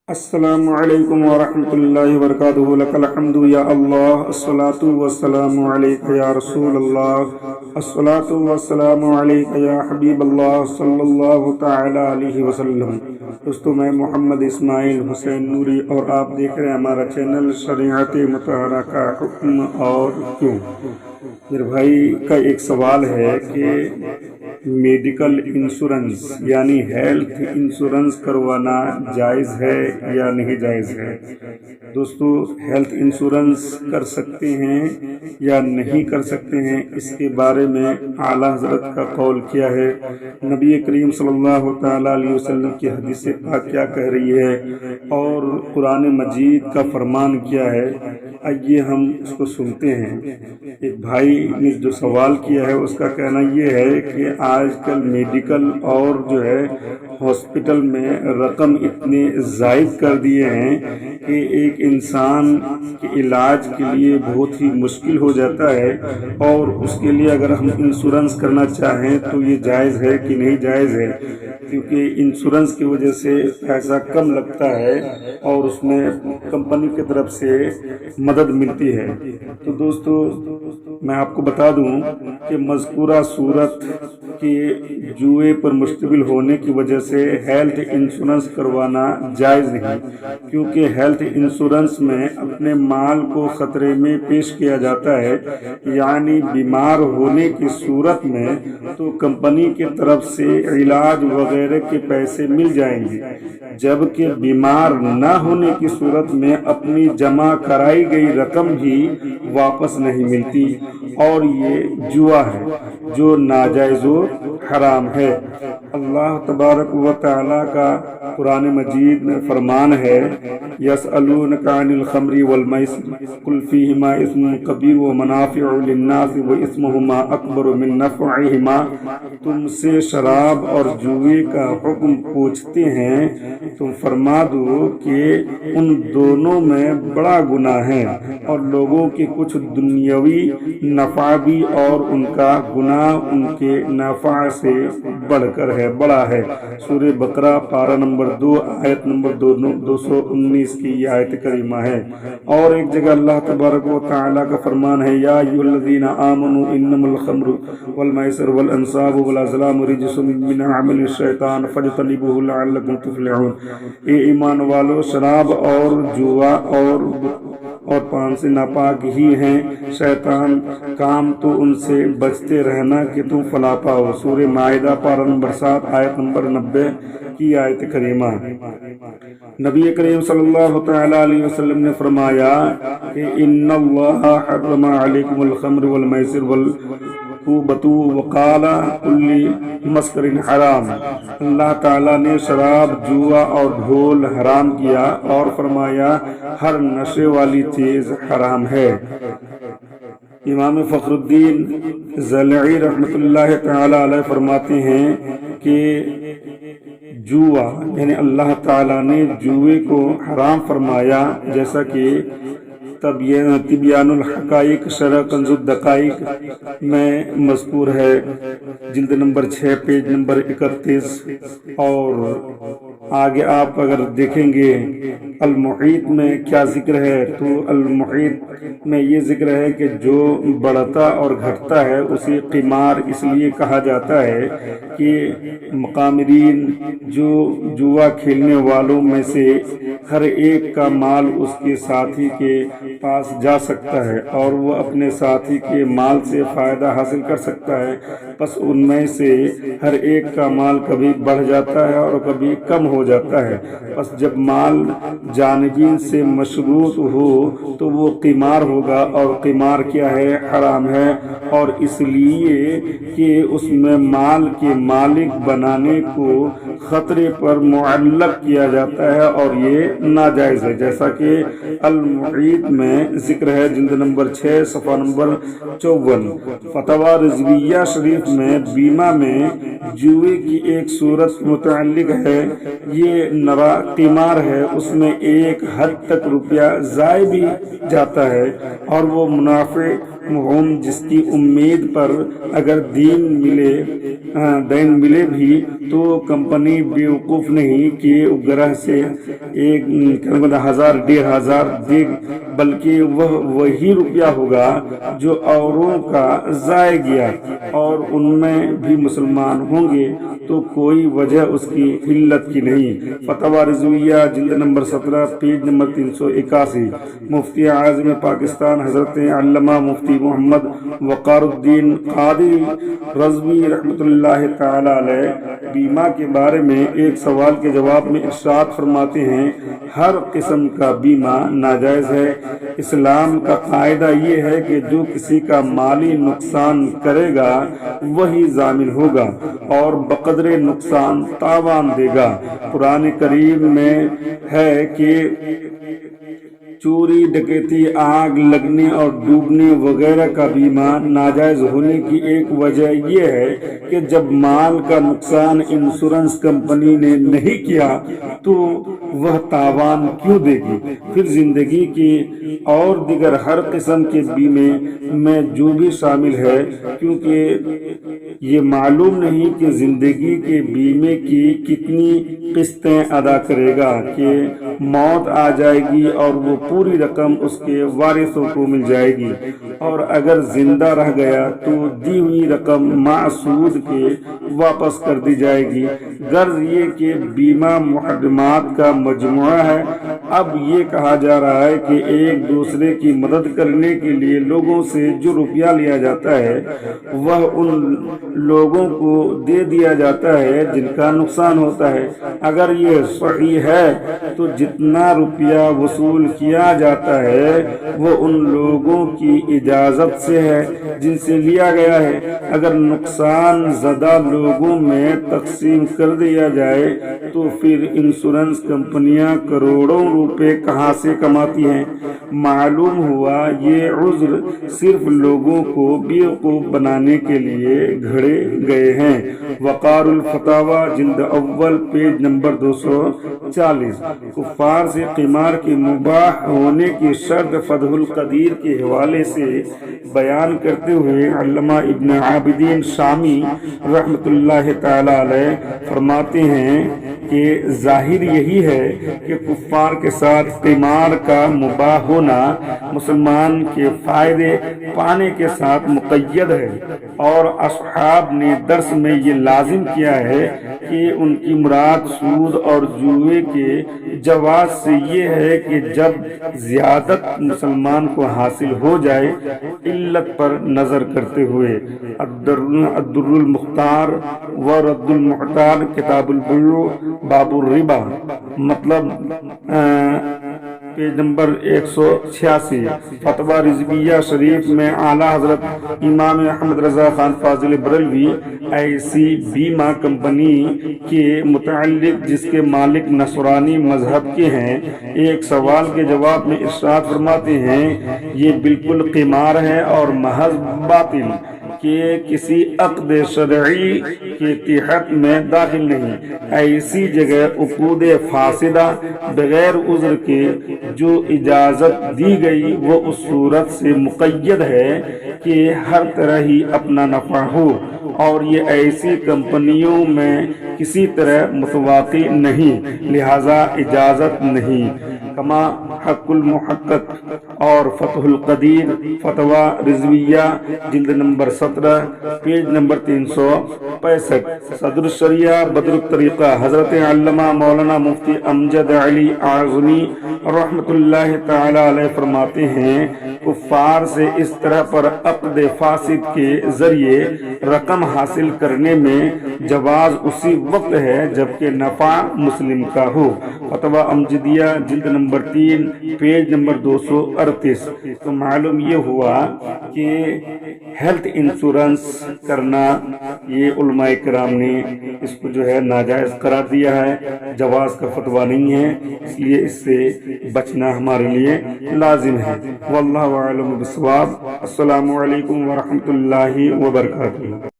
السلام علیکم ورحمۃ اللہ وبرکاتہ لک الحمد یا اللہ الصلاۃ والسلام علیک یا رسول اللہ الصلاۃ والسلام علیک یا حبیب اللہ صلی اللہ تعالی علیہ وسلم۔ دوستو، میں محمد اسماعیل حسین نوری اور آپ دیکھ رہے ہیں ہمارا چینل شریعت مطہرہ کا حکم اور کیوں۔ میرے بھائی کا ایک سوال ہے کہ میڈیکل انشورنس یعنی ہیلتھ انشورنس کروانا جائز ہے یا نہیں جائز ہے۔ دوستو، ہیلتھ انشورنس کر سکتے ہیں یا نہیں کر سکتے ہیں، اس کے بارے میں اعلیٰ حضرت کا قول کیا ہے، نبی کریم صلی اللہ تعالیٰ علیہ وسلم کی حدیث پاک کیا کہہ رہی ہے اور قرآن مجید کا فرمان کیا ہے، آئیے ہم اس کو سنتے ہیں۔ ایک بھائی نے جو سوال کیا ہے اس کا کہنا یہ ہے کہ آج کل میڈیکل اور جو ہے ہاسپٹل میں رقم اتنے زائد کر دیے ہیں کہ ایک انسان کے علاج کے لیے بہت ہی مشکل ہو جاتا ہے، اور اس کے لیے اگر ہم انشورنس کرنا چاہیں تو یہ جائز ہے کہ نہیں جائز ہے، کیونکہ انشورنس کی وجہ سے پیسہ کم لگتا ہے اور اس میں کمپنی کی طرف سے مدد ملتی ہے۔ تو دوستو، میں آپ کو بتا دوں کہ مذکورہ صورت کے جوئے پر مشتمل ہونے کی وجہ سے ہیلتھ انشورنس کروانا جائز نہیں، کیونکہ ہیلتھ انشورنس میں اپنے مال کو خطرے میں پیش کیا جاتا ہے، یعنی بیمار ہونے کی صورت میں تو کمپنی کی طرف سے علاج وغیرہ کے پیسے مل جائیں گے، جبکہ بیمار نہ ہونے کی صورت میں اپنی جمع کرائی گئی رقم ہی واپس نہیں ملتی، اور یہ جوا ہے جو ناجائز و حرام ہے۔ اللہ تبارک و تعالیٰ کا قرآن مجید میں فرمان ہے، یسألونک عن الخمر والمیسر قل فیہما اسم کبیر ومنافع للناس واسمہما اکبر من نفعہما۔ تم سے شراب اور جوئے کا حکم پوچھتے ہیں، تم فرما دو کہ ان دونوں میں بڑا گناہ ہے، اور لوگوں کے کچھ دنیاوی نفع بھی، اور ان کا گناہ ان کے نفع سے بڑھ کر ہے، بڑا ہے۔ سورہ بقرہ پارہ نمبر 2 آیت نمبر 219 کی یہ آیت کریمہ ہے۔ اور ایک جگہ اللہ تبارک و تعالیٰ کا فرمان ہے، یا ایھا الذین آمنوا انما الخمر والمیسر والانصاب والازلام رجس من عمل الشیطان فاجتنبوہ لعلکم تفلحون۔ اے ایمان والو، شراب اور جوا اور پان سے ناپاک ہی ہیں شیطان کام، تو ان سے بچتے رہنا کہ تم فلاح پاؤ۔ سورہ مائدہ پارہ نمبر 7 آیت نمبر 90 کی آیت کریمہ۔ نبی کریم صلی اللہ تعالی علیہ وسلم نے فرمایا کہ ان اللہ حرم علیکم الخمر والمیسر والکوبۃ وقال کل مسکر حرام۔ اللہ تعالیٰ نے شراب، جوا اور ڈھول حرام کیا اور فرمایا ہر نشے والی چیز حرام ہے۔ امام فخر الدین ضلعی رحمۃ اللہ تعالی علیہ فرماتے ہیں کہ جوا یعنی اللہ تعالیٰ نے جوئے کو حرام فرمایا، جیسا کہ تبیان الحقائق شرح کنز الدقائق میں مذکور ہے، جلد نمبر 6 پیج نمبر 31۔ اور آگے آپ اگر دیکھیں گے المحیط میں کیا ذکر ہے، تو المحیط میں یہ ذکر ہے کہ جو بڑھتا اور گھٹتا ہے اسے قمار اس لیے کہا جاتا ہے کہ مقامرین جو جوا کھیلنے والوں میں سے ہر ایک کا مال اس کے ساتھی کے پاس جا سکتا ہے، اور وہ اپنے ساتھی کے مال سے فائدہ حاصل کر سکتا ہے، بس ان میں سے ہر ایک کا مال کبھی بڑھ جاتا ہے اور کبھی کم ہو جاتا ہے، بس جب مال جانبین سے مشروط ہو تو وہ قمار ہوگا، اور قمار کیا ہے؟ حرام ہے، اور اس لیے کہ اس میں مال کے مالک بنانے کو خطرے پر معلق کیا جاتا ہے، اور یہ ناجائز ہے، جیسا کہ المحیط میں ذکر ہے، جلد نمبر 6 صفحہ نمبر 54۔ فتویٰ رضویہ شریف میں بیمہ میں جوئے کی ایک صورت متعلق ہے، یہ نوا قمار ہے، اس میں ایک حد تک روپیہ ضائع بھی جاتا ہے، اور وہ منافع جس کی امید پر اگر دین ملے بھی تو کمپنی بیوقوف نہیں کہ گرہ سے 1,000 1,500 دے، بلکہ وہ وہی روپیہ ہوگا جو اوروں کا ضائع گیا، اور ان میں بھی مسلمان ہوں گے تو کوئی وجہ اس کی علت کی نہیں۔ فتویٰ رضویہ جلد نمبر 17 پیج نمبر 381۔ مفتی اعظم پاکستان حضرت علامہ مفتی محمد وقار الدین قادری رضوی رحمۃ اللہ تعالی علیہ بیمہ کے بارے میں ایک سوال کے جواب میں ارشاد فرماتے ہیں، ہر قسم کا بیمہ ناجائز ہے۔ اسلام کا قاعدہ یہ ہے کہ جو کسی کا مالی نقصان کرے گا وہی ضامن ہوگا اور بقدر نقصان تاوان دے گا۔ قرآن کریم میں ہے کہ چوری، ڈکیتی، آگ لگنے اور ڈوبنے وغیرہ کا بیمہ ناجائز ہونے کی ایک وجہ یہ ہے کہ جب مال کا نقصان انشورنس کمپنی نے نہیں کیا تو وہ تاوان کیوں دے گی؟ پھر زندگی کی اور دیگر ہر قسم کے بیمے میں جو بھی شامل ہے، کیونکہ یہ معلوم نہیں کہ زندگی کے بیمے کی کتنی قسطیں ادا کرے گا کہ موت آ جائے گی اور وہ پوری رقم اس کے وارثوں کو مل جائے گی، اور اگر زندہ رہ گیا تو دی ہوئی رقم معسود کے واپس کر دی جائے گی۔ غرض یہ کہ بیمہ محرمات کا مجموعہ ہے۔ اب یہ کہا جا رہا ہے کہ ایک دوسرے کی مدد کرنے کے لیے لوگوں سے جو روپیہ لیا جاتا ہے وہ ان لوگوں کو دے دیا جاتا ہے جن کا نقصان ہوتا ہے۔ اگر یہ صحیح ہے تو جتنا روپیہ وصول کیا جاتا ہے وہ ان لوگوں کی اجازت سے ہے جن سے لیا گیا ہے۔ اگر نقصان زدہ لوگوں میں تقسیم کر دیا جائے تو پھر انشورنس کمپنیاں کروڑوں روپے کہاں سے کماتی ہیں؟ معلوم ہوا یہ عذر صرف لوگوں کو بیوقوف بنانے کے لیے گھڑے گئے ہیں۔ وقار الفتاویٰ جلد اول پیج نمبر 240۔ کفار سے قمار کے مباح ہونے کی شرط فتح القدیر کے حوالے سے بیان کرتے ہوئے علامہ ابن عابدین شامی رحمۃ اللہ تعالی علیہ فرماتے ہیں کہ ظاہر یہی ہے کہ کفار کے ساتھ قمار کا مباح ہونا مسلمان کے فائدے پانے کے ساتھ مقید ہے، اور اصحاب نے درس میں یہ لازم کیا ہے کہ ان کی مراد سود اور جوئے کے جواز سے یہ ہے کہ جب زیادت مسلمان کو حاصل ہو جائے، علت پر نظر کرتے ہوئے۔ الدر المختار و رد المحتار کتاب البیوع باب الربا، مطلب پیج نمبر 186۔ فتویٰ رضویہ شریف میں اعلیٰ حضرت امام احمد رضا خان فاضل بریلوی ایسی بیمہ کمپنی کے متعلق جس کے مالک نصرانی مذہب کے ہیں ایک سوال کے جواب میں ارشاد فرماتے ہیں، یہ بالکل قمار ہے اور محض باطل کہ کسی عقد شرعی کے تحت میں داخل نہیں۔ ایسی جگہ عقود فاسدہ بغیر عذر کے جو اجازت دی گئی وہ اس صورت سے مقید ہے کہ ہر طرح ہی اپنا نفع ہو، اور یہ ایسی کمپنیوں میں کسی طرح متواقع نہیں، لہذا اجازت نہیں۔ کما حق المحقق اور فتح القدیر فتویٰ رضویہ جلد نمبر 17 پیج نمبر 365۔ صدر الشریعہ بدر الطریقہ حضرت علامہ مولانا مفتی امجد علی اعظمی رحمۃ اللہ تعالی علیہ فرماتے ہیں، کفار سے اس طرح پر عقد فاسد کے ذریعے رقم حاصل کرنے میں جواز اسی وقت ہے جبکہ نفع مسلم کا ہو۔ فتویٰ امجدیہ جلد نمبر 3 پیج نمبر 238۔ تو معلوم یہ ہوا کہ ہیلتھ انشورنس کرنا یہ علماء کرام نے اس کو جو ہے ناجائز قرار دیا ہے، جواز کا فتویٰ نہیں ہے، اس لیے اس سے بچنا ہمارے لیے لازم ہے۔ واللہ اعلم بالصواب۔ السلام علیکم ورحمۃ اللہ وبرکاتہ۔